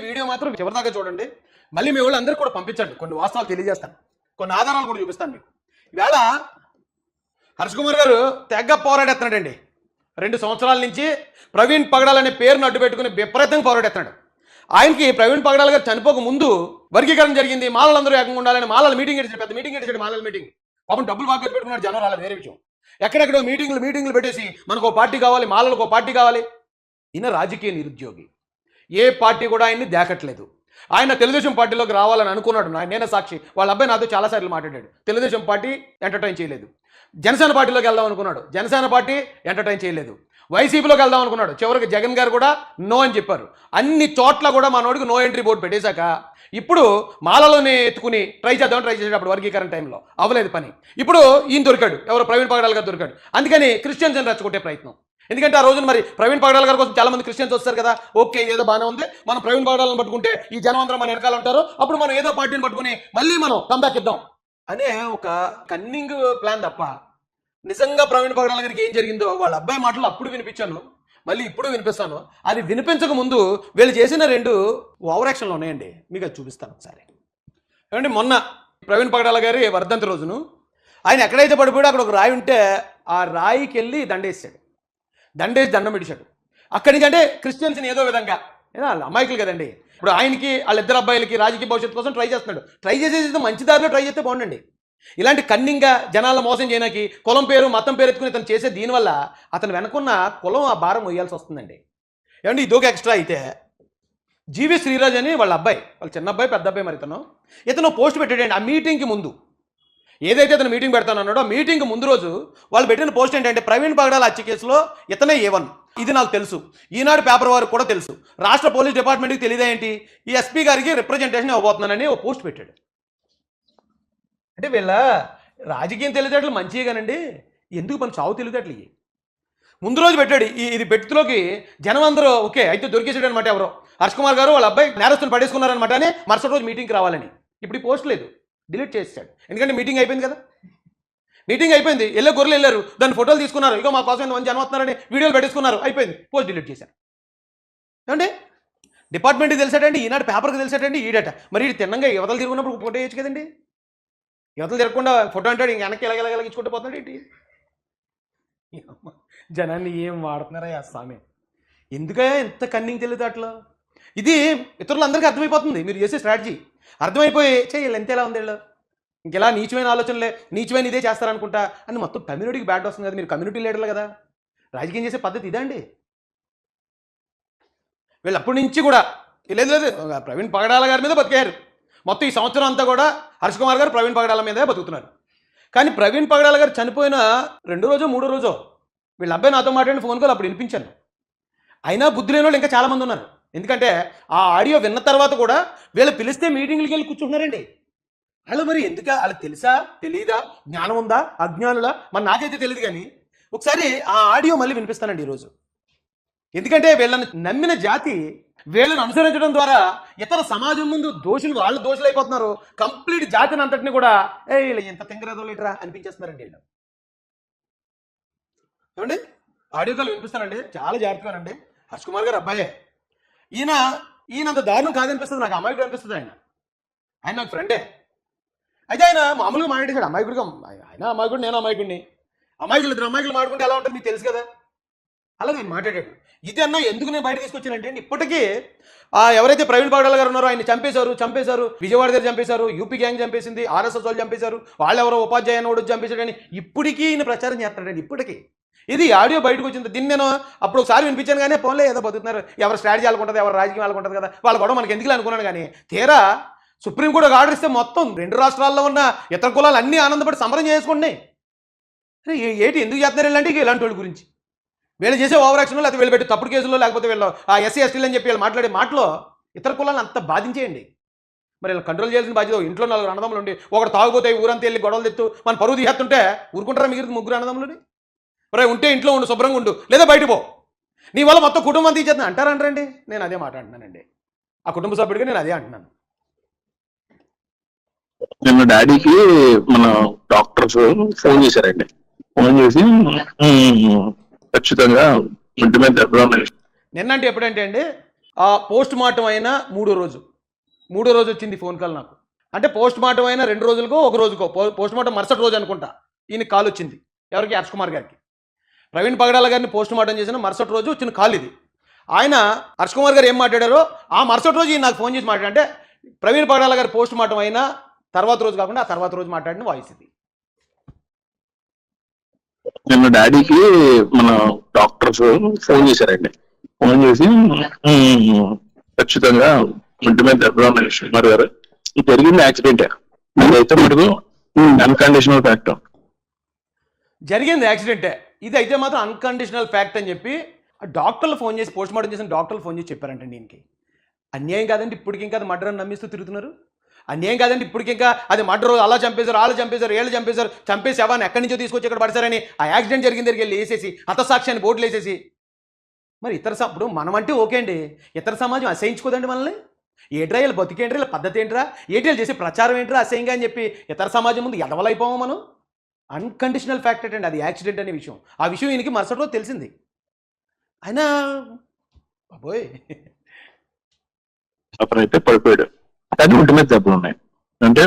Video మాత్రం చివరిదాకా చూడండి. మళ్ళీ మీ వాళ్ళు అందరికీ కూడా పంపించండి. కొన్ని వాస్తవాలు తెలియజేస్తాను, కొన్ని ఆధారాలు కూడా చూపిస్తాను మీకు. ఈవేళ హర్ష్ కుమార్ గారు తెగ పోరాడేస్తున్నాడండి. 2 సంవత్సరాల నుంచి ప్రవీణ్ పగడాల్ అనే పేరును అడ్డు పెట్టుకుని విపరీతంగా పోరాడేస్తున్నాడు. ఆయనకి ప్రవీణ్ పగడాల్ గారు చనిపోక ముందు వర్గీకరణ జరిగింది, మాలలందరూ ఏకంగా ఉండాలని మాలల మీటింగ్ పెట్టాడు, పెద్ద మీటింగ్ పెట్టాడు. మాలల మీటింగ్ పాపం డబ్బులు బాగా పెట్టుకున్నాడు, జనం రాలేదు, వేరే విషయం. ఎక్కడెక్కడో మీటింగ్లు పెట్టేసి మనకు ఒక పార్టీ కావాలి, మాలలకు ఒక పార్టీ కావాలి. ఈయన రాజకీయ నిరుద్యోగి, ఏ పార్టీ కూడా ఆయన్ని దేకట్లేదు. ఆయన తెలుగుదేశం పార్టీలోకి రావాలని అనుకున్నాడు. నేనే సాక్షి. వాళ్ళ అబ్బాయి నాతో చాలాసార్లు మాట్లాడాడు. తెలుగుదేశం పార్టీ ఎంటర్టైన్ చేయలేదు. జనసేన పార్టీలోకి వెళ్దాం అనుకున్నాడు, జనసేన పార్టీ ఎంటర్టైన్ చేయలేదు. వైసీపీలోకి వెళ్దాం అనుకున్నాడు, చివరికి జగన్ గారు కూడా నో అని చెప్పారు. అన్ని చోట్ల కూడా మా నోడికి నో ఎంట్రీ బోర్డు పెట్టేశాక ఇప్పుడు మాలలోనే ఎత్తుకుని ట్రై చేసేటప్పుడు వర్గీకరణ టైంలో అవ్వలేదు పని. ఇప్పుడు ఈయన దొరికాడు, ఎవరు ప్రవీణ్ పగడాల్ గారు దొరికాడు. అందుకని క్రిస్టియన్స్ అని రెచ్చగొట్టే ప్రయత్నం. ఎందుకంటే ఆ రోజున మరి ప్రవీణ్ పగడాల్ గారి కోసం చాలా మంది క్రిస్టియన్స్ వస్తారు కదా. ఓకే, ఏదో బాగానే ఉంది, మనం ప్రవీణ్ పగడాలను పట్టుకుంటే ఈ జనం అందరం మన వెనకాల ఉంటారు, అప్పుడు మనం ఏదో పార్టీని పట్టుకుని మళ్ళీ మనం కంబ్యాక్ ఇద్దాం అనే ఒక కన్నింగ్ ప్లాన్ తప్ప నిజంగా ప్రవీణ్ పగడాల్ గారికి ఏం జరిగిందో వాళ్ళ అబ్బాయి మాటలు అప్పుడు వినిపించాను, మళ్ళీ ఇప్పుడు వినిపిస్తాను. అది వినిపించక ముందు వీళ్ళు చేసిన 2 ఓవర్ యాక్షన్లు ఉన్నాయండి, మీకు అది చూపిస్తాను ఒకసారి. ఏమంటే మొన్న ప్రవీణ్ పగడాల్ గారి వర్ధంతి రోజును ఆయన ఎక్కడైతే పడిపోయాడో అక్కడ ఒక రాయి ఉంటే ఆ రాయికి వెళ్ళి దండేసి దండం పెట్టాడు. అక్కడి నుంచి అంటే క్రిస్టియన్స్ని ఏదో విధంగా, అమాయకులు కదండి. ఇప్పుడు ఆయనకి వాళ్ళిద్దరు అబ్బాయిలకి రాజకీయ భవిష్యత్తు కోసం ట్రై చేస్తున్నాడు. ట్రై చేసేది మంచి దారిలో ట్రై చేస్తే బాగుండండి. ఇలాంటి కన్నింగ్గా జనాల మోసం చేయడానికి కులం పేరు మతం పేరు ఎత్తుకుని ఇతను చేసే దీనివల్ల అతను వెనుకున్న కులం ఆ భారం మొయ్యాల్సి వస్తుందండి. ఏమంటే ఇదొక ఎక్స్ట్రా అయితే జీవి శ్రీరాజ్ అని వాళ్ళ అబ్బాయి, వాళ్ళ చిన్న అబ్బాయి పెద్ద అబ్బాయి, మరి ఇతను పోస్ట్ పెట్టాడండి. ఆ మీటింగ్కి ముందు ఏదైతే అతను మీటింగ్ పెడతానన్నాడో ఆ మీటింగ్ ముందు రోజు వాళ్ళు పెట్టిన పోస్ట్ ఏంటంటే ప్రవీణ్ పగడాల్ హత్య కేసులో ఇతనే A1, ఇది నాకు తెలుసు, ఈనాడు పేపర్ వారికి కూడా తెలుసు, రాష్ట్ర పోలీస్ డిపార్ట్మెంట్కి తెలియదేంటి, ఈ ఎస్పీ గారికి రిప్రజెంటేషన్ ఇవ్వబోతున్నానని ఓ పోస్ట్ పెట్టాడు. అంటే వీళ్ళ రాజకీయం తెలియదేట్లు మంచిగానండి, ఎందుకు మన చావు తెలియదేట్లు ఇవి. ముందు రోజు పెట్టాడు ఇది పెట్టులోకి జనం అందరూ ఓకే అయితే దొరికేసాడు అనమాట. ఎవరో హర్ష్ కుమార్ గారు వాళ్ళ అబ్బాయి నేరస్తులు పడేసుకున్నారనమాట అని మరుసటి రోజు మీటింగ్కి రావాలని. ఇప్పుడు ఈ పోస్ట్ లేదు, డిలీట్ చేసేసాడు. ఎందుకంటే మీటింగ్ అయిపోయింది కదా, మీటింగ్ అయిపోయింది, గొర్రెలు వెళ్ళారు, దాన్ని ఫోటోలు తీసుకున్నారు, ఇక మా కోసం ఎంతమంది జనం వస్తున్నారని వీడియోలు పెట్టేసుకున్నారు, అయిపోయింది, పోస్ట్ డిలీట్ చేశారు. ఏమంటే డిపార్ట్మెంట్కి తెలిసాడండి, ఈనాడు పేపర్కి తెలిసాడండి ఈడట. మరి ఇది తిన్నంగా యువతలు తిరుగున్నప్పుడు ఫోటో వేయచ్చు కదండి. యువతలు తిరగకుండా ఫోటో అంటాడు, ఇంక వెనక్కి ఇలాగెలాగించుకుంటూ పోతున్నాడు ఏంటి. జనాన్ని ఏం వాడుతున్నారా ఆ స్వామి, ఎందుకయ్యా ఇంత కన్నింగ్ తెలియదు అట్లా. ఇది ఇతరులందరికీ అర్థమైపోతుంది మీరు చేసే స్ట్రాటజీ. అర్థమైపోయి వీళ్ళు ఎంత ఎలా ఉంది, వీళ్ళు ఇంకెలా నీచమైన ఆలోచనలే, నీచమైన ఇదే చేస్తారనుకుంటా అని మొత్తం కమ్యూనిటీకి బ్యాడ్ వస్తుంది కదా. మీరు కమ్యూనిటీ లీడర్లు కదా, రాజకీయం చేసే పద్ధతి ఇదే అండి. వీళ్ళు అప్పటి నుంచి కూడా లేదు ప్రవీణ్ పగడాల గారి మీద బతికారు. మొత్తం ఈ సంవత్సరం అంతా కూడా హర్ష్ కుమార్ గారు ప్రవీణ్ పగడాల మీదే బతుకుతున్నారు. కానీ ప్రవీణ్ పగడాల గారు చనిపోయిన 2 రోజో 3 రోజో వీళ్ళ అబ్బాయి నాతో మాట్లాడిన ఫోన్ కాల్ అప్పుడు వినిపించాను. అయినా బుద్ధి లేని వాళ్ళు ఇంకా చాలామంది ఉన్నారు. ఎందుకంటే ఆ ఆడియో విన్న తర్వాత కూడా వీళ్ళు పిలిస్తే మీటింగ్లకి వెళ్ళి కూర్చుంటున్నారండి. వాళ్ళు మరి ఎందుకు, వాళ్ళకి తెలుసా తెలీదా, జ్ఞానం ఉందా అజ్ఞానులా, మరి నాకైతే తెలియదు. కానీ ఒకసారి ఆ ఆడియో మళ్ళీ వినిపిస్తానండి ఈరోజు. ఎందుకంటే వీళ్ళని నమ్మిన జాతి వీళ్ళని అనుసరించడం ద్వారా ఇతర సమాజం ముందు వాళ్ళు దోషులు అయిపోతున్నారు. కంప్లీట్ జాతిని అంతటిని కూడా వీళ్ళు ఎంత తింగరేదో లేటరా అనిపించేస్తున్నారండి వీళ్ళు. ఏమండి ఆడియో కాల్ వినిపిస్తానండి, చాలా జాగ్రత్తగానండి. హర్ష్ కుమార్ గారు అబ్బాయే, ఈయనంత దారుణం కాదనిపిస్తుంది నాకు, అమాయకుడు అనిపిస్తుంది. ఆయన నాకు ఫ్రెండే. అయితే ఆయన మామూలుగా మాట్లాడేశాడు అమాయకుడిగా. ఆయన అమాయకుడు, నేను అమాయకుడిని. ఇద్దరు అమాయకులు మాట్లాడుకుంటే ఎలా ఉంటుంది మీకు తెలుసు కదా. అలాగే ఆయన మాట్లాడాడు. ఇది అన్న ఎందుకు నేను బయట తీసుకొచ్చానంటే ఇప్పటికీ ఎవరైతే ప్రవీణ్ పగడాల్ గారు ఉన్నారో ఆయన చంపేశారు, విజయవాడ దగ్గర చంపేశారు, యూపీ గ్యాంగ్ చంపేసింది, RSS వాళ్ళు చంపేశారు, వాళ్ళెవరో ఉపాధ్యాయుని వాడు చంపేశాడని ఇప్పటికీ ఈయన ప్రచారం చేస్తున్నాడండి. ఇప్పటికీ ఇది ఆడియో బయటకు వచ్చింది. దీన్ని నేను అప్పుడు ఒకసారి వినిపించాను, కానీ ఫోన్లో ఏదో బతుకుతున్నారు, ఎవరు స్ట్రాటజీ వాళ్ళకుంటుంది, ఎవరు రాజకీయం వాళ్ళకుంటుంది కదా, వాళ్ళ గొడవ మనకి ఎందుకు అనుకున్నాను. కానీ తీరా సుప్రీంకోర్టు ఒక ఆర్డర్ ఇస్తే మొత్తం 2 రాష్ట్రాల్లో ఉన్న ఇతర కులాలు అన్నీ ఆనందపడి సంబరం చేసుకుంటున్నాయి. ఏంటి ఎందుకు చేస్తున్నారు ఇలాంటి ఇలాంటి వాళ్ళ గురించి వీళ్ళు చేసే ఓవర్ యాక్షన్, లేకపోతే వీళ్ళు పెట్టి తప్పుడు కేసులో, లేకపోతే వీళ్ళు SC STలు అని చెప్పి వీళ్ళు మాట్లాడే మాటలో ఇతర కులాలను అంత బాధించేయండి. మరి వీళ్ళు కంట్రోల్ చేయాల్సిన బాధ్యత. ఇంట్లో 4 అన్నదమ్ములు ఉండి ఒకటి తాగుపోతే ఊరంతా వెళ్ళి గొడవలు తెత్తు మన పరువు తీసేస్తుంటే ఊరుకుంటారా మిగిలిన 3 అన్నదమ్ములని? మరి ఉంటే ఇంట్లో ఉండు, శుభ్రంగా ఉండు, లేదా బయట పో, నీ వల్ల మొత్తం కుటుంబం తీసేస్తున్నా అంటారంటారండి. నేను అదే మాట అంటున్నానండి, ఆ కుటుంబ సభ్యుడిగా నేను అదే అంటున్నాను. నిన్న డాడీకి మన డాక్టర్స్ ఫోన్ చేశారండి. ఫోన్ చేసి ఖచ్చితంగా ఇంటి మీద నిన్నంటే ఎప్పుడంటే అండి ఆ పోస్ట్ మార్టం అయిన మూడో రోజు వచ్చింది ఫోన్ కాల్ నాకు. అంటే పోస్ట్ మార్టం అయిన 2 రోజులకో 1 రోజుకో పోస్ట్ మార్టం మరుసటి రోజు అనుకుంటా ఈయన కాల్ వచ్చింది. ఎవరికి? హర్ష్ కుమార్ గారికి. ప్రవీణ్ పగడాల గారిని పోస్ట్ మార్టం చేసిన మరుసటి రోజు వచ్చిన కాల్ ఇది. ఆయన హర్ష్ కుమార్ గారు ఏం మాట్లాడారో ఆ మరుసటి రోజు ఈయన నాకు ఫోన్ చేసి మాట్లాడారు. అంటే ప్రవీణ్ పగడాల గారి పోస్ట్ మార్టం అయిన తర్వాత రోజు కాకుండా ఆ తర్వాత రోజు మాట్లాడిన వాయిస్ ఇది. నిన్న డాడీకి మన డాక్టర్స్ ఫోన్ చేశారండి. ఫోన్ చేసి ఖచ్చితంగా ఇంటి మీద దెబ్బలు ఉన్నాయి కుమార్ గారు, ఇది జరిగింది యాక్సిడెంటే, అదైతే మటుకు అన్కండిషనల్ ఫ్యాక్ట్. జరిగింది యాక్సిడెంటే, ఇది అయితే మాత్రం అన్కండిషనల్ ఫ్యాక్ట్ అని చెప్పి డాక్టర్లు ఫోన్ చేసి పోస్ట్ మార్టం చేసిన డాక్టర్లు ఫోన్ చేసి చెప్పారంటండి. దీనికి అన్యాయం కాదండి. ఇప్పటికి ఇంకా అది మర్డర్ అని నమ్మిస్తూ తిరుగుతున్నారు. అన్యాయం కాదండి. ఇప్పటికి ఇంకా అది మర్డర్, అలా చంపేశారు, వాళ్ళు చంపేశారు, వీళ్ళు చంపేశారు, చంపేసి ఎవరిని ఎక్కడి నుంచో తీసుకొచ్చి ఇక్కడ పడతారని ఆ యాక్సిడెంట్ జరిగిన దగ్గరికి వెళ్ళి వేసేసి హతసాక్ష్యాన్ని బోర్డులు వేసేసి మరి ఇప్పుడు మనం అంటే ఓకే అండి, ఇతర సమాజం అసహించుకోదండి మనల్ని. ఏట్రా వీళ్ళ బతికేంట్రా, వీళ్ళ పద్ధతి ఏంట్రా, ఏటీలు చేసే ప్రచారం ఏంట్రా అసహ్యంగా అని చెప్పి ఇతర సమాజం ముందు ఎదవలైపోవా మనం. అన్కండిషనల్ ఫ్యాక్ట్ అండి అది యాక్సిడెంట్ అనే విషయం. ఆ విషయం ఈయనకి మరుసటి రోజు తెలిసింది. అయినా బాబోయ్ అప్పుడైతే పడిపోయాడు, కానీ ఒంటి మీద దెబ్బలు ఉన్నాయి. అంటే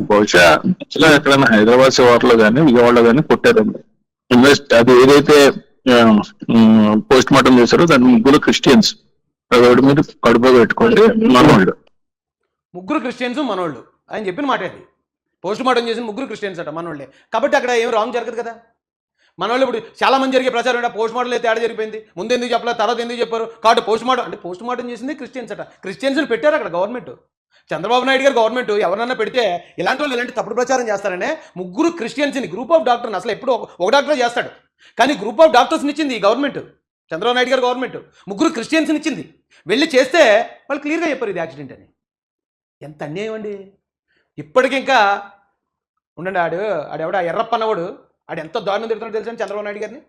బహుశా అసలు ఎక్కడైనా హైదరాబాద్ శివార్లో కానీ విజయవాడలో కానీ కొట్టారండి. అది ఏదైతే పోస్ట్ మార్టం చేశారో దాని ముగ్గురు క్రిస్టియన్స్, రోడ్డు మీద కడుపు పెట్టుకోండి మనోళ్ళు. ముగ్గురు క్రిస్టియన్స్ మనోళ్ళు ఆయన చెప్పిన మాట అది. పోస్ట్ మార్టం చేసిన ముగ్గురు క్రిస్టియన్స్ అట మనోళ్ళే. కాబట్టి అక్కడ ఏం రాంగ్ జరగదు కదా. మనోళ్ళు ఇప్పుడు చాలా మంది జరిగే ప్రచారం అంటే పోస్ట్ మార్టం అయితే తేడా జరిగిపోయింది, ముందు ఎందుకు చెప్పలేదు, తర్వాత ఎందుకు చెప్పారు కాబట్టి పోస్ట్ మార్టం అంటే పోస్ట్ మార్టం చేసింది క్రిస్టియన్స్ అట. క్రిస్టియన్స్ని పెట్టారు అక్కడ గవర్నమెంట్. చంద్రబాబు నాయుడు గారు గవర్నమెంట్ ఎవరన్నా పెడితే ఇలాంటి వాళ్ళు ఇలాంటి తప్పుడు ప్రచారం చేస్తారనే ముగ్గురు క్రిస్టియన్స్ని గ్రూప్ ఆఫ్ డాక్టర్ని అసలు ఎప్పుడు ఒక డాక్టర్ చేస్తాడు, కానీ గ్రూప్ ఆఫ్ డాక్టర్స్ని ఇచ్చింది ఈ గవర్నమెంట్. చంద్రబాబు నాయుడు గారు గవర్నమెంట్ ముగ్గురు క్రిస్టియన్స్ని ఇచ్చింది. వెళ్ళి చేస్తే వాళ్ళు క్లియర్గా చెప్పారు ఇది యాక్సిడెంట్ అని. ఎంత అన్యాయం అండి. ఇప్పటికింకా ఉండండి. ఆడెవడ ఎర్రప్ప అన్నవాడు ఆడు ఎంత దారుణం తిరుగుతున్నాడు తెలుసా చంద్రబాబు నాయుడు గారిని.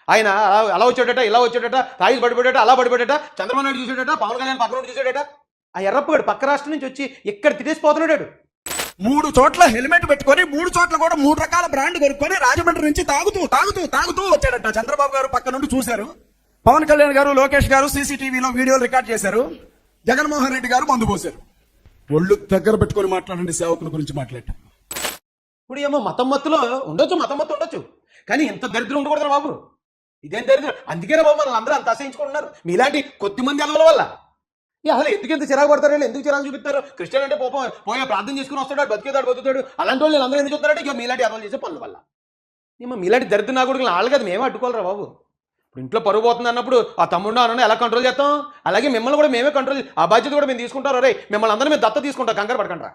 ఆయన అలా వచ్చాడట, ఇలా వచ్చాడట, తాగి పడిపోయాడట, అలా పడిపోయాడట, చంద్రబాబు నాయుడు చూసాడట, పవన్ కళ్యాణ్ పక్కన చూసాడట. ఆ ఎర్రప్పగాడు పక్క రాష్ట్రం నుంచి వచ్చి ఇక్కడ తిట్టేసిపోతున్నాడు. 3 చోట్ల హెల్మెట్ పెట్టుకొని 3 చోట్ల కూడా 3 రకాల బ్రాండ్ కొనుక్కొని రాజమండ్రి నుంచి తాగుతూ వచ్చాడట. చంద్రబాబు గారు పక్క నుండి చూశారు, పవన్ కళ్యాణ్ గారు, లోకేష్ గారు సీసీటీవీలో వీడియోలు రికార్డ్ చేశారు, జగన్మోహన్ రెడ్డి గారు మందు పోశారు. ఒళ్ళు దగ్గర పెట్టుకొని మాట్లాడండి, సేవకుల గురించి మాట్లాడారు. ఇప్పుడు ఏమో మతం మత్తులో ఉండొచ్చు, మతం మత్తు ఉండొచ్చు, కానీ ఎంత దరిద్రం ఉండకూడదు బాబు. ఇదేం దరిద్రం. అందుకేనే బాబు మనల్ని అందరూ అంత అసహించుకుంటున్నారు మీలాంటి కొద్ది మంది అలవల వల్ల. అసలు ఎందుకు చిరాకు పడతారు, ఎందుకు చిరాకు చూపిస్తారు. క్రిస్టియన్ అంటే పోయే ప్రార్థన చేసుకుని వస్తాడు, బతుకుతాడు. అలాంటి వాళ్ళు అందరూ ఎందుకు చూస్తారంటే ఇక మీలాంటి అర్థం చేసే పనుల వల్ల. ఏమో మీలాంటి దరిద్రం నా కొడుకులు వాళ్ళు కదా మేమే అడ్డుకోవాలరా బాబు. ఇప్పుడు ఇంట్లో పరుగు పోతుంది అన్నప్పుడు ఆ తమ్ముడు అన్న ఎలా కంట్రోల్ చేస్తాం, అలాగే మిమ్మల్ని కూడా మేమే కంట్రోల్, ఆ బాధ్యత కూడా మేము తీసుకుంటారు. రే మిమ్మల్ని అందరూ మేము దత్త తీసుకుంటాం, కంగారు పడకండి రా.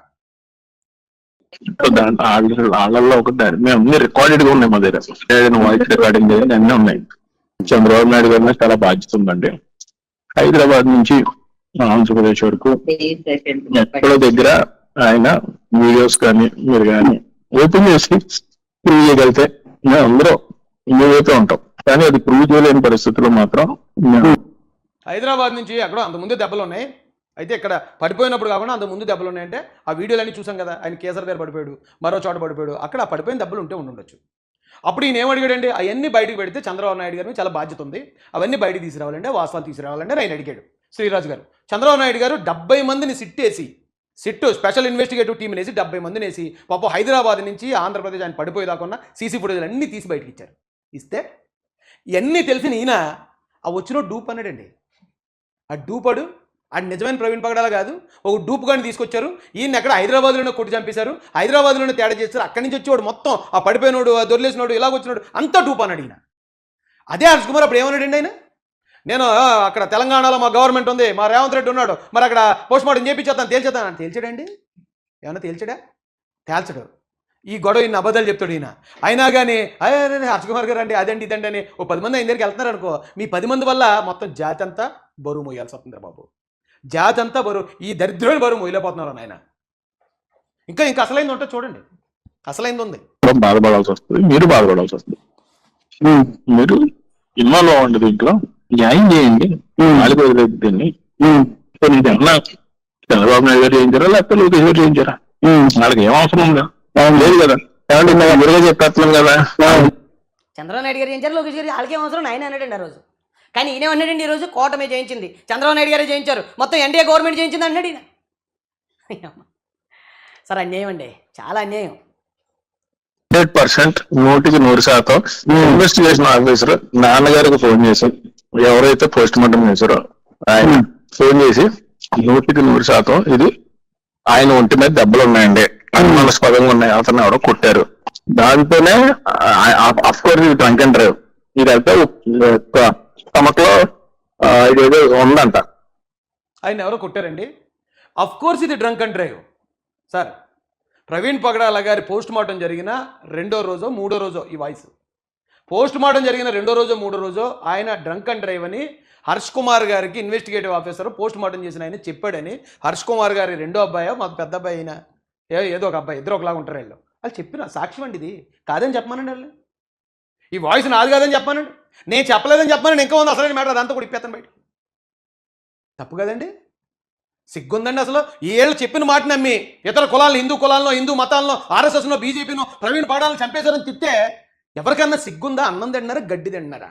వాళ్ళల్లో ఒకటి మేము అన్ని రికార్డెడ్ గా ఉన్నాయి మా దగ్గర, వాయిస్ రికార్డింగ్ అన్నీ ఉన్నాయి. చంద్రబాబు నాయుడు గారి మీద చాలా బాధ్యత ఉందండి. హైదరాబాద్ నుంచి ఆంధ్రప్రదేశ్ వరకు ఎక్కడో దగ్గర ఆయన వీడియోస్ కానీ మీరు కానీ ఓపెన్ చేసి ప్రూవ్ చేయగలిగితే మేము అందరూ మేమైతే ఉంటాం, కానీ అది ప్రూవ్ చేయలేని పరిస్థితుల్లో మాత్రం హైదరాబాద్ నుంచి అక్కడ అంతకుముందు దెబ్బలు ఉన్నాయి. అయితే ఇక్కడ పడిపోయినప్పుడు కాకుండా అంతకుముందు దెబ్బలు ఉన్నాయంటే ఆ వీడియోలన్నీ చూసాం కదా. ఆయన కేసర్ దగ్గర పడిపోయాడు, మరో చోట పడిపోయాడు, అక్కడ ఆ పడిపోయిన దెబ్బలు ఉంటే ఉండొచ్చు. అప్పుడు ఈయన ఏమడిగాడండి, అవన్నీ బయటకు పెడితే చంద్రబాబు నాయుడు గారిని చాలా బాధ్యత ఉంది, అవన్నీ బయటకు తీసుకురావాలంటే వాస్తవాలు తీసుకురావాలంటే ఆయన అడిగాడు శ్రీరాజు గారు. చంద్రబాబు నాయుడు గారు 70 మందిని సిట్టు స్పెషల్ ఇన్వెస్టిగేటివ్ టీంని వేసి 70 మందిని వేసి పాపం హైదరాబాద్ నుంచి ఆంధ్రప్రదేశ్ ఆయన పడిపోయేదాకున్న సీసీ ఫుటేజ్లు అన్నీ తీసి బయటకు ఇచ్చారు. ఇస్తే ఇవన్నీ తెలిసిన ఈయన ఆ వచ్చిన డూప్ అన్నాడండి. ఆ డూపడు అది నిజమైన ప్రవీణ్ పగడాల కాదు, ఒక డూప్ గాని తీసుకొచ్చారు. ఈయన ఎక్కడ హైదరాబాద్లోనే కొట్టి చంపేశారు, హైదరాబాద్లోనే తేడా చేశారు. అక్కడి నుంచి వచ్చేవాడు మొత్తం ఆ పడిపోయినోడు, ఆ దొరిలేసినోడు, ఇలాగ వచ్చినాడు అంతా డూప్ అన్నాడు ఈయన. అదే హర్ష్ కుమార్ అప్పుడు ఏమన్నాడండి ఆయన, నేను అక్కడ తెలంగాణలో మా గవర్నమెంట్ ఉంది, మా రేవంత్ రెడ్డి ఉన్నాడు, మరి అక్కడ పోస్ట్ మార్టం చేయించేస్తాను, తేల్చేస్తాను. తేల్చాడండి? ఏమన్నా తేల్చాడా? తేల్చడు. ఈ గొడవ ఈయన అబద్ధాలు చెప్తాడు ఈయన. అయినా కానీ అదే హర్ష్ కుమార్ గారు అంటే అదండి ఇదండి అని ఓ 10 మంది ఆయన దగ్గరికి వెళ్తున్నారు అనుకో, మీ 10 మంది వల్ల మొత్తం జాతి అంతా బరువు మోయాల్సి వస్తుంది బాబు. జాతి అంతా బరువు, ఈ దరిద్రమైన బరువు మోయలేకపోతున్నారు ఆయన. ఇంకా అసలైంది ఉంటుంది చూడండి, అసలైంది ఉంది. బాధపడాల్సి వస్తుంది, మీరు బాధపడాల్సి వస్తుంది. మీరు ఇన్వాల్వ్ అవ్వండి దీంట్లో, న్యాయం చేయండి, వాళ్ళకి వదిలేదు దీన్ని. అన్నా చంద్రబాబు నాయుడు గారు చేయించారా లేకపోతే లోకేష్ గారు చేయించారా? వాళ్ళకి ఏం అవసరం ఉందా? లేదు కదా, ఏమంటే మీరుగా చెప్పేస్తున్నాం కదా. చంద్రబాబు నాయుడు గారు చేయించారు, లోకేష్ గారు వాళ్ళకేం అవసరం ఆయన అన్నాడండి ఆ రోజు. కానీ ఈయనేమన్నాడండి ఈరోజు కూటమి చేయించింది, చంద్రబాబు నాయుడు గారే చేయించారు, మొత్తం ఎన్డీఏ గవర్నమెంట్ చేయించింది అన్నాడు ఈయన. సార్ అన్యాయం అండి, చాలా అన్యాయం. 100% 100% ఇన్వెస్టిగేషన్ ఆఫీసర్ నాన్నగారికి ఫోన్ చేసి, ఎవరైతే పోస్ట్ మార్టం చేశారో ఆయన ఫోన్ చేసి 100% ఇది ఆయన ఒంటి మీద దెబ్బలు ఉన్నాయండి, అనుమానాస్పదంగా ఉన్నాయి, అతను ఎవరో కొట్టారు. దాంతోనే అఫ్కోర్స్ ఇది డ్రంక్ అండ్ డ్రైవ్, ఇదైతే తమకులో ఇదేదో ఉందంట. ఆయన ఎవరో కొట్టారండి. అఫ్ కోర్స్ ఇది drunk and drive. Sir Praveen Pagadala గారి పోస్ట్ మార్టం జరిగిన 2వ రోజో 3వ రోజో ఈ వాయిస్ పోస్ట్ మార్టం జరిగిన 2వ రోజో 3వ రోజో ఆయన డ్రంక్ అండ్ డ్రైవ్ అని హర్ష్ కుమార్ గారికి ఇన్వెస్టిగేటివ్ ఆఫీసర్ పోస్ట్ మార్టం చేసిన ఆయన చెప్పాడని. హర్ష్ కుమార్ గారి రెండో అబ్బాయో మాకు పెద్ద అబ్బాయి అయినా ఏదో ఒక అబ్బాయి, ఇద్దరు ఒకలాగా ఉంటారు వీళ్ళు. వాళ్ళు చెప్పిన సాక్ష్యం అండి, ఇది కాదని చెప్పమానండి వాళ్ళు. ఈ వాయిస్ నాది కాదని చెప్పమానండి, నేను చెప్పలేదని చెప్పమానండి. ఇంకా ఉంది అసలు మ్యాటర్, అదంతా కూడా ఇప్పేస్తాను బయట. తప్పు కదండి, సిగ్గుందండి అసలు. వీళ్ళు చెప్పిన మాట నమ్మి ఇతర కులాలను, హిందూ కులాలను, హిందూ మతాలను, ఆర్ఎస్ఎస్ను, బీజేపీను ప్రవీణ్ పగడాలను చంపేశారని తిట్టే ఎవరికన్నా సిగ్గుందా? అన్నం తింటున్నారా, గడ్డి తింటున్నారా?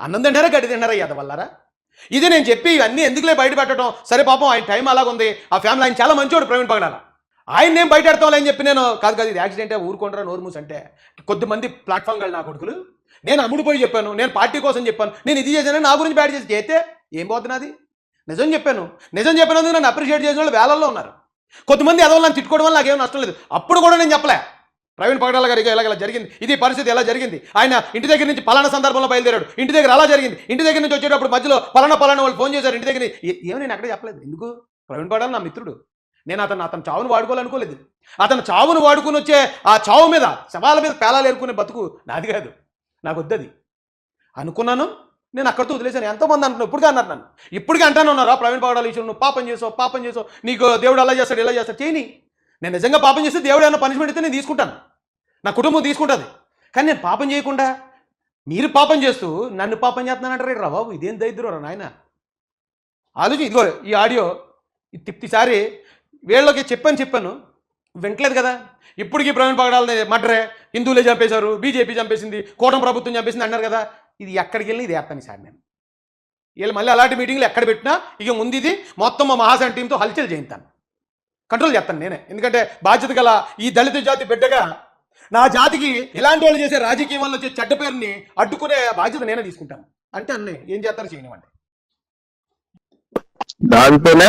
అన్నం తింటారా, గడ్డి తింటారా ఎదవల్లారా? ఇది నేను చెప్పి ఇవన్నీ ఎందుకులే బయట పెట్టడం. సరే పాపం ఆయన టైం అలాగుంది, ఆ ఫ్యామిలీ, ఆయన చాలా మంచోడు ప్రవీణ్ పగడాల, ఆయన నేను బయట పెడతాం అని చెప్పి నేను కాదు ఇది యాక్సిడెంటే ఊరుకుంటారా నోరు మూసి అంటే కొద్దిమంది ప్లాట్ఫామ్ గళ్ళు నా కొడుకులు. నేను అమ్ముడుపోయి చెప్పాను, నేను పార్టీ కోసం చెప్పాను, నేను ఇది చేశానని నా గురించి బ్యాడ్ చేసి చేస్తే ఏం పోతుంది నాది? నిజం చెప్పాను, నిజం చెప్పినందుకు నన్ను అప్రిషియేట్ చేసిన వాళ్ళు వేలల్లో ఉన్నారు. కొంతమంది ఎదవలు నన్ను తిట్టుకోవడం వల్ల నాకేం నష్టం లేదు. అప్పుడు కూడా నేను చెప్పలే ప్రవీణ్ పగడాల గారికి ఇలా జరిగింది, ఇది పరిస్థితి ఎలా జరిగింది, ఆయన ఇంటి దగ్గర నుంచి పలానా సందర్భంలో బయలుదేరాడు, ఇంటి దగ్గర అలా జరిగింది, ఇంటి దగ్గర నుంచి వచ్చేటప్పుడు మధ్యలో పలానా వాళ్ళు ఫోన్ చేశారు ఇంటి దగ్గర. ఏమో నేను అక్కడ చెప్పలేదు. ఎందుకు? ప్రవీణ్ పగడాల నా మిత్రుడు, నేను అతను చావును వాడుకోవాలనుకోలేదు. అతను చావును వాడుకుని వచ్చే ఆ చావు మీద, శవాల మీద పేలాలు ఏరుకునే బతుకు నాది కాదు, నాకు వద్దది అనుకున్నాను. నేను అక్కడితో వదిలేశాను. ఎంతోమంది అంటున్నాను, ఇప్పటికే అన్నారు నన్ను, ఇప్పటికే అంటానే ఉన్నారా ప్రవీణ్ పగడాల విషయంలో నువ్వు పాపం చేసావు, నీకు దేవుడు అలా చేస్తాడు ఇలా చేస్తాడు. చేయని, నేను నిజంగా పాపం చేస్తే దేవుడు ఏమైనా పనిష్మెంట్ ఇస్తే నేను తీసుకుంటాను, నా కుటుంబం తీసుకుంటుంది. కానీ నేను పాపం చేయకుండా మీరు పాపం చేస్తూ నన్ను పాపం చేస్తున్నానంటారు రా బాబు, ఇదేం దరిద్రం నాయన. ఆలోచి, ఇదిగో ఈ ఆడియో తిప్పిసారి వీళ్ళకి చెప్పాను వింటలేదు కదా. ఇప్పటికీ ప్రవీణ్ పగడాలని మర్డరే, హిందువులే చంపేశారు, బీజేపీ చంపేసింది, కూటమి ప్రభుత్వం చంపేసింది అన్నారు కదా. ఇది ఎక్కడికి వెళ్ళి ఇది వేస్తాను సార్ నేను. వీళ్ళు మళ్ళీ అలాంటి మీటింగ్లు ఎక్కడ పెట్టినా ఇక ముందు ఇది మొత్తం మా మహాసేన టీంతో హల్చల్ చేయిస్తాను, కంట్రోల్ చేస్తాను నేనే. ఎందుకంటే బాధ్యత గల ఈ దళిత జాతి బిడ్డగా నా జాతికి ఇలాంటి వాళ్ళు చేసే రాజకీయం వల్ల వచ్చే చెడ్డ పేరుని అడ్డుకునే బాధ్యత నేనే తీసుకుంటాను. అంటే అన్నయ్య ఏం చేస్తారో చేయనివ్వండి. దాంతోనే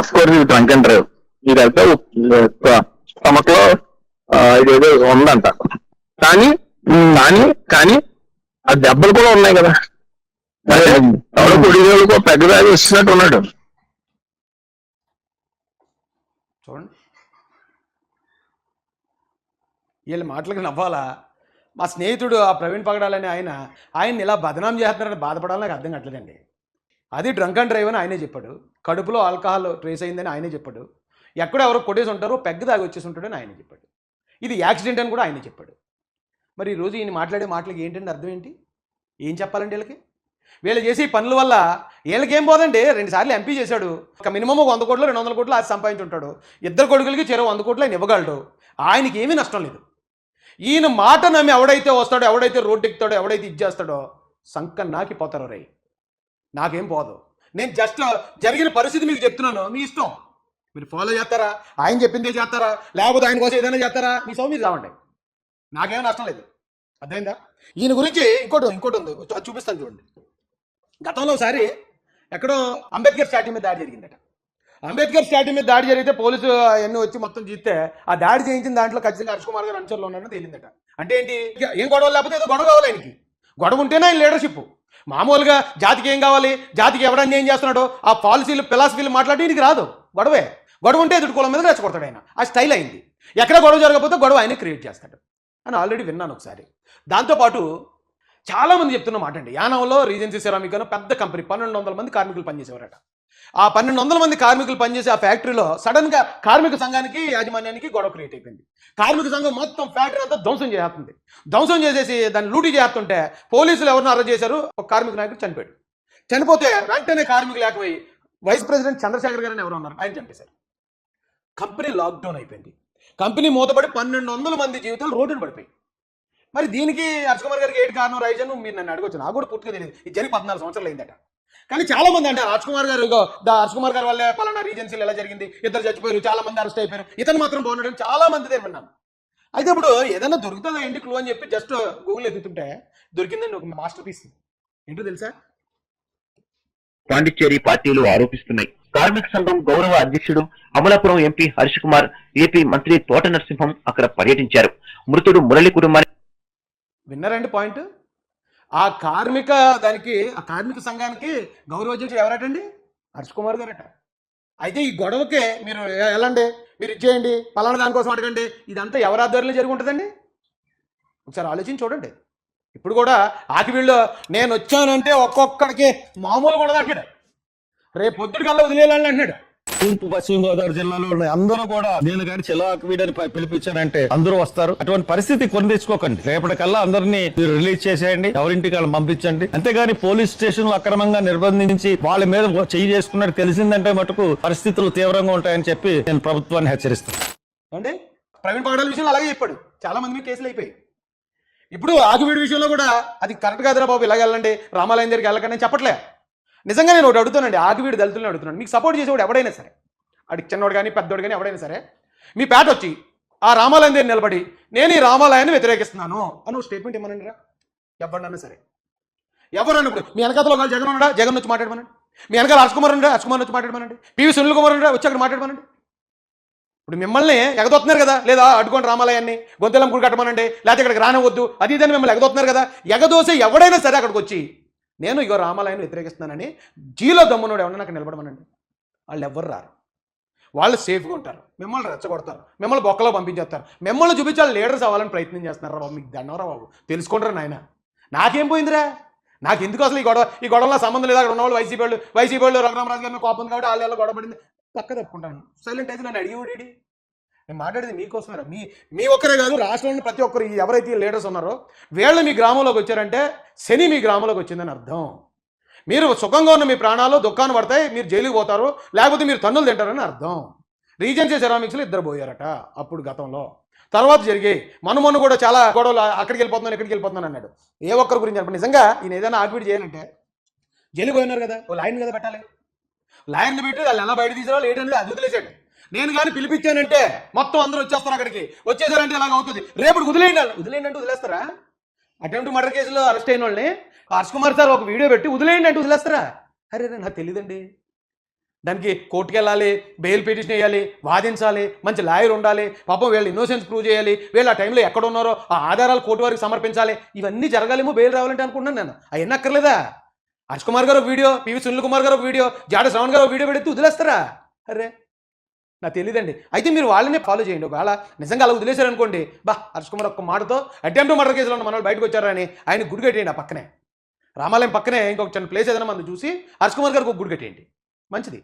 అఫ్కోర్స్ ఇది డ్రంక్ అండ్ డ్రైవ్, ఇదైతే తమకులో ఇదేదో ఉందంట. కానీ ఆ దెబ్బలు కూడా ఉన్నాయి కదా, ఎవడో పొడిగోళ్ళకో పెద్ద బ్యాగ్ ఇచ్చినట్టు ఉన్నాడు. చూడండి, వీళ్ళ మాటలకు నవ్వాలా? మా స్నేహితుడు ఆ ప్రవీణ్ పగడాలని ఆయన ఇలా బదనాం చేస్తున్నారని బాధపడాలని నాకు అర్థం కావట్లేదండి. అది డ్రంక్ అండ్ డ్రైవ్ అని ఆయనే చెప్పాడు, కడుపులో ఆల్కహాల్ ట్రేస్ అయిందని ఆయనే చెప్పాడు, ఎక్కడో ఎవరో కొట్టేసి ఉంటారో పెగ్గు దాగి వచ్చేసి ఉంటాడని ఆయనే చెప్పాడు, ఇది యాక్సిడెంట్ అని కూడా ఆయనే చెప్పాడు. మరి ఈరోజు ఈయన మాట్లాడే మాటలకి ఏంటంటే అర్థం ఏంటి? ఏం చెప్పాలండి వీళ్ళకి? వీళ్ళు చేసే పనుల వల్ల వీళ్ళకేం పోదండి. 2 సార్లు ఎంపీ చేశాడు, ఒక మినిమం 100 కోట్లు 200 కోట్లు అది సంపాదించుంటాడు, 2 కొడుకులకి చెరో 100 కోట్లు ఆయన ఇవ్వగలడు, ఆయనకి ఏమీ నష్టం లేదు. ఈయన మాట నమ్మి ఎవడైతే వస్తాడో, ఎవడైతే రోడ్డు ఎక్కుతాడో, ఎవడైతే ఇది చేస్తాడో సంక నాకిపోతారో రై, నాకేం పోదు. నేను జస్ట్ జరిగిన పరిస్థితి మీకు చెప్తున్నాను, మీ ఇష్టం, మీరు ఫాలో చేస్తారా, ఆయన చెప్పిందే చేస్తారా, లేకపోతే ఆయన కోసం ఏదైనా చేస్తారా, మీ సౌ మీరు రావండి, నాకేమీ నష్టం లేదు. అర్థమైందా? ఈయన గురించి ఇంకోటి ఉంది, చూపిస్తాను చూడండి. గతంలో ఒకసారి ఎక్కడో అంబేద్కర్ స్టాట్యూ మీద దాడి జరిగిందట. అంబేద్కర్ స్టాట్యూ మీద దాడి జరిగితే పోలీసు అవన్నీ వచ్చి మొత్తం చూస్తే ఆ దాడి చేయించిన దాంట్లో ఖచ్చితంగా హర్ష్ కుమార్ గారు అనుచరులు ఉన్నారని తేలిందట. అంటే ఏంటి? ఏం గొడవ లేకపోతే ఏదో గొడవ కావాలి ఆయనకి, గొడవ ఉంటేనే ఆయన లీడర్షిప్. మామూలుగా జాతికి ఏం కావాలి, జాతికి ఎవడన్నా ఏం చేస్తున్నాడో ఆ ఫిలాసఫీలు మాట్లాడి ఈయనకి రాదు. గొడవ ఉంటే ఎదుటి కులం మీద రెచ్చగొడతాడు ఆయన, ఆ స్టైల్ అయింది. ఎక్కడ గొడవ జరగకపోతే గొడవ ఆయనే క్రియేట్ చేస్తాడు అని ఆల్రెడీ విన్నాను ఒకసారి. దాంతోపాటు చాలామంది చెప్తున్న మాట అండి, యానంలో రీజెన్సీ సెరామిక్ అని పెద్ద కంపెనీ, 1200 మంది కార్మికులు పనిచేసేవారట. ఆ 1200 మంది కార్మికులు పనిచేసే ఆ ఫ్యాక్టరీలో సడన్గా కార్మిక సంఘానికి యాజమాన్యానికి గొడవ క్రియేట్ అయిపోయింది. కార్మిక సంఘం మొత్తం ఫ్యాక్టరీ అంతా ధ్వంసం చేసేసి దాన్ని లూటీ చేస్తుంటే పోలీసులు ఎవరిని అరెస్ట్ చేశారు, ఒక కార్మిక నాయకుడు చనిపోతే వెంటనే కార్మికులు లేకపోయి వైస్ ప్రెసిడెంట్ చంద్రశేఖర్ గారు ఎవరు ఉన్నారు, ఆయన చంపేశారు. కంపెనీ లాక్డౌన్ అయిపోయింది, కంపెనీ మూతపడి 1200 మంది జీవితాలు రోడ్డును పడిపోయి. మరి దీనికి హర్ష్ కుమార్ గారికి ఏంటి కారణం రైజన్ మీరు నన్ను అడగొచ్చు, నాకు కూడా పూర్తిగా తెలియదు. ఇది జరిగి 14 సంవత్సరాలు అయిందట. కానీ చాలా మంది అంటే హర్ష్ కుమార్ గారు హర్ష్ కుమార్ గారి వల్లే పలానా రీజెన్సీలు ఎలా జరిగింది, ఇద్దరు చచ్చిపోయారు, చాలా మంది అరెస్ట్ అయిపోయారు, ఇతను మాత్రం బాగున్నాడు, చాలా మంది దగ్గర విన్నాను. అయితే ఇప్పుడు ఏదైనా దొరుకుతుందా ఏంటి క్లూ అని చెప్పి జస్ట్ గూగుల్ ఎత్తుతుంటే దొరికిందండి ఒక మాస్టర్ పీస్. ఏంటో తెలుసా? పాండిచ్చేరి పార్టీలు ఆరోపిస్తున్నాయి. కార్మిక సంఘం గౌరవ అధ్యక్షుడు అమలాపురం ఎంపీ హర్ష్ కుమార్, ఏపీ మంత్రి తోట నరసింహం అక్కడ పర్యటించారు. మృతుడు మురళి కుటుంబాన్ని విన్నారండి పాయింట్? ఆ కార్మిక సంఘానికి గౌరవ అధ్యక్షుడు ఎవరటండి? హర్ష్ కుమార్ గారట. అయితే ఈ గొడవకే మీరు వెళ్ళండి, మీరు ఇచ్చేయండి, పలానా దానికోసం అడగండి, ఇదంతా ఎవరి ఆధ్వర్యంలో జరిగి ఉంటుందండి? ఒకసారి ఆలోచించి చూడండి. ఇప్పుడు కూడా ఆకివీళ్ళు నేను వచ్చానంటే ఒక్కొక్కడికి మామూలు కూడా అక్కడ రేపు పొద్దుటికల్లా వదిలేయాలని అంటున్నాడు. తూర్పు పశ్చిమ గోదావరి జిల్లాలో ఉన్న అందరూ కూడా నేను కానీ చెలాకు వీడని పిలిపించానంటే అందరూ వస్తారు. అటువంటి పరిస్థితి కొని తెచ్చుకోకండి. రేపటికల్లా అందరినీ మీరు రిలీజ్ చేసేయండి, ఎవరింటికి వాళ్ళని పంపించండి. అంతేగాని పోలీస్ స్టేషన్ లో అక్రమంగా నిర్బంధించి వాళ్ళ మీద చెయ్యి చేసుకున్నట్టు తెలిసిందంటే మటుకు పరిస్థితులు తీవ్రంగా ఉంటాయని చెప్పి నేను ప్రభుత్వాన్ని హెచ్చరిస్తాను. అంటే ప్రవీణ్ పగడాల విషయంలో అలాగే చెప్పాడు, చాలా మంది మీద కేసులు అయిపోయి. ఇప్పుడు ఆకివీడి విషయంలో కూడా అది కరెక్ట్ కాదురా బాబు, ఇలాగ వెళ్ళండి, రామాలయం దగ్గరికి వెళ్ళకండి చెప్పట్లే. నిజంగా నేను ఒకటి అడుగుతానండి, ఆకివీడి దళితులను అడుగుతున్నాను, మీకు సపోర్ట్ చేసేవాడు ఎవడైనా సరే, అడిగి చిన్నోడు కానీ పెద్దోడు కానీ ఎవడైనా సరే, మీ పేట వచ్చి ఆ రామాలయం దగ్గర నిలబడి నేను ఈ రామాలయాన్ని వ్యతిరేకిస్తున్నాను అని ఒక స్టేట్మెంట్ ఇవ్వనండి రా, ఎవరినన్నా సరే. ఎవరన్నప్పుడు మీ వెనకాతలో ఒకవేళ జగన్ ఉన్నాడా, జగన్ వచ్చి మాట్లాడమనండి. మీ వెనకాల హర్ష్ కుమార్ ఉన్నాడా, హర్ష్ కుమార్ వచ్చి మాట్లాడమనండి. పివి సునీల్ కుమార్ ఉన్నాడా, వచ్చి అక్కడ మాట్లాడమనండి. ఇప్పుడు మిమ్మల్ని ఎగదొస్తున్నారు కదా, లేదా అడ్డుకోండి రామాలయాన్ని, గొంతెలం గుడి కట్టమనండి, లేకపోతే ఇక్కడికి రానివద్దు, అది ఇదని మిమ్మల్ని ఎగదొస్తున్నారు కదా. ఎగదోసే ఎవడైనా సరే అక్కడికి వచ్చి నేను ఇగో రామాలయాన్ని వ్యతిరేకిస్తున్నానని జీలో దమ్మునోడు ఎవరైనా అక్కడ నిలబడమనండి. వాళ్ళు ఎవ్వరు రారు, వాళ్ళు సేఫ్గా ఉంటారు, మిమ్మల్ని రెచ్చగొడతారు, మిమ్మల్ని బొక్కలో పంపించేస్తారు, మిమ్మల్ని చూపించాలి లీడర్స్ అవ్వాలని ప్రయత్నం చేస్తున్నారు. బాబు మీకు దండవరా బాబు, తెలుసుకుంటారా నాయన. నాకేం పోయిందిరా, నాకు ఎందుకు అసలు ఈ గొడవలో సంబంధం లేదు. అక్కడ ఉన్నవాళ్ళు వైసీపీ వాళ్ళు రఘురామరాజు గారిని కోపం కాబట్టి వాళ్ళు గొడవ పడింది, పక్క తప్పుకుంటాను, సైలెంట్ అయితే నన్ను అడిగేవాడేడి. నేను మాట్లాడేది మీకోసమేరా, మీ ఒక్కరే కాదు, రాష్ట్రంలో ప్రతి ఒక్కరు ఎవరైతే లీడర్స్ ఉన్నారో వీళ్ళు మీ గ్రామంలోకి వచ్చారంటే శని మీ గ్రామంలోకి వచ్చిందని అర్థం. మీరు సుఖంగా ఉన్న మీ ప్రాణాలు దుఃఖాన్ని పడతాయి, మీరు జైలుకి పోతారు, లేకపోతే మీరు తన్నులు తింటారని అర్థం. రీజెన్సీ సెరామిక్స్లో ఇద్దరు పోయారట అప్పుడు గతంలో. తర్వాత జరిగాయి మొన్న కూడా చాలా గొడవలు, అక్కడికి వెళ్ళిపోతున్నాను ఇక్కడికి వెళ్ళిపోతున్నాను అన్నాడు. ఏ ఒక్కరి గురించి చెప్పండి. నిజంగా ఈయన ఏదైనా ఆర్గ్యూట్ చేయాలంటే జైలుకి పోయినారు కదా, ఓ లాయర్ని కదా పెట్టాలి. లాయర్ని పెట్టి వాళ్ళు ఎలా బయట తీసారో లేటంటే అది వదిలేసాడు. నేను కానీ పిలిపించానంటే మొత్తం అందరూ వచ్చేస్తారు, అక్కడికి వచ్చేసారంటే ఇలాగ అవుతుంది. రేపు వదిలేయండి అంటే వదిలేస్తారా? అటెంప్ట్ మర్డర్ కేసులో అరెస్ట్ అయిన వాళ్ళని హర్ష్ కుమార్ సార్ ఒక వీడియో పెట్టి వదిలేయండి అంటే వదిలేస్తారా? అరే నాకు తెలియదండి, దానికి కోర్టుకు వెళ్ళాలి, బెయిల్ పిటిషన్ వేయాలి, వాదించాలి, మంచి లాయర్ ఉండాలి, పాపం వీళ్ళు ఇన్నోసెన్స్ ప్రూవ్ చేయాలి, వీళ్ళు ఆ టైంలో ఎక్కడ ఉన్నారో ఆ ఆధారాలు కోర్టు వారికి సమర్పించాలి, ఇవన్నీ జరగాలేమో బెయిల్ రావాలంటే అనుకుంటున్నాను నేను. అవన్నీ అక్కర్లేదా? హర్ష్ కుమార్ గారు ఒక వీడియో, పివి సునీల్ కుమార్ గారు ఒక వీడియో, జాడ శ్రవణ్ గారు ఒక వీడియో పెడితే వదిలేస్తారా? అరే నాకు తెలియదండి. అయితే మీరు వాళ్ళనే ఫాలో చేయండి. ఒకవేళ నిజంగా అలా వదిలేశారనుకోండి, హర్ష్ కుమార్ ఒక్క మాటతో అటెంప్ట్ మర్డర్ కేసులో ఉన్న మనల్ని బయటకు వచ్చారని ఆయన గుడి కట్టేయండి. ఆ పక్కనే రామాలయం పక్కనే ఇంకొక చిన్న ప్లేస్ ఏదైనా మనం చూసి హర్ష్ కుమార్ గారికి ఒక గుడి కట్టేయండి, మంచిది.